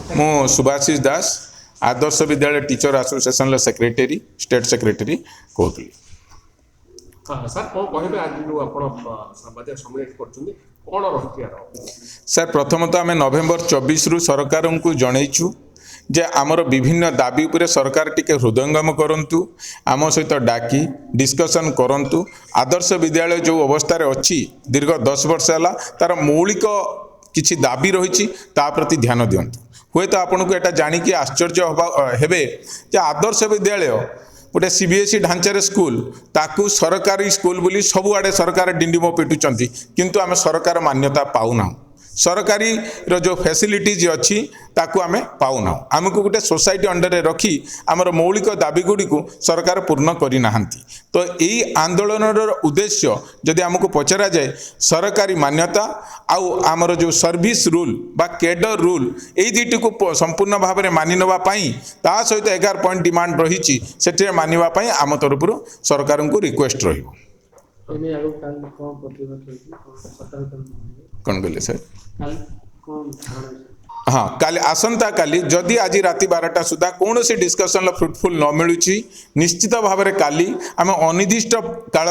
मु सुभाषिष दास Adarsh Vidyalaya teacher association secretary state secretary कहती। हाँ सर कौन कहबे आज जो आपण संवाद सम्मिलित करछुंदी कोन रहती यार सर प्रथम तो आम नवेम्बर 24 रु सरकार को जनईचु जे आमर विभिन्न दाबी उपरे सरकार टिके हृदयंगम करंतु आम सहित डाकी डिस्कशन करंतु आदर्श विद्यालय जो अवस्था अच्छी दीर्घ 10 वर्ष है तार मौलिक किछि दाबी रही प्रति ध्यान दिंतु हुए तो आपन को एटा जानिकी आश्चर्य हेबे जे आदर्श विद्यालय गोटे सीबीएसई ढांचार स्कूल ताकू सरकारी स्कूल बोली सबुआड़े सरकार डिंडिम पिटुचंती किंतु आम सरकार मान्यता पाऊना सरकारी रो जो फैसिलिटीज अच्छी ताकू आमे पाऊना आमको गोटे सोसाइटी अंडर रखी आमर मौलिक दाबी गुड़ी को सरकार पूर्ण करना तो यही आंदोलन उद्देश्य जदि आमको पचरा जाए सरकारी मान्यता आउ आमर जो सर्विस रूल बा केडर रूल यही दुईटी को संपूर्ण भाव में मानि नापी ता सहित 11 पॉइंट डिमांड रही से मानवाई आम तरफ सरकार को रिक्वेस्ट रही कौन कहले सर हाँ काली आसंता काली जदि आज राति 12टा सुधा कौन सी डिस्कसन फ्रुटफुल न मिलूँ निश्चित भाव में काली आम अनिर्दिष्ट काल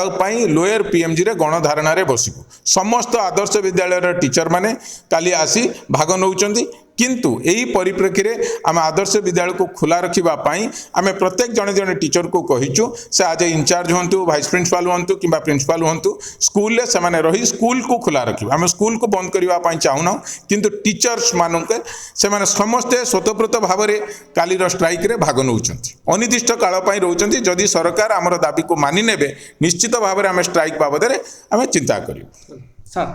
लोयर पीएमजी रे गणधारणा बसबू समस्त आदर्श विद्यालय टीचर माने काली आसी भाग नौचंदी किंतु यही परिप्रेक्षी में आम आदर्श विद्यालय को खुला रखापी आम प्रत्येक जड़े जड़े टीचर को कहीचु से आज इंचार्ज हूँ भाइस प्रिंसिपाल हूँ कि प्रिंसिपाल हूँ स्कूल से मैंने रही स्कूल को खुला रखा आम स्कूल को बंद करने चाहूना किंतु टीचर्स मानक से समस्ते स्वतःप्रत भाव में काली स्ट्राइक रे भाग नौ अनिर्दिष्ट काल रोचंती जदि सरकार आमर दाबी को मानि नेबे निश्चित भाव में आम स्ट्राइक बाबद आम चिंता करूँ। सर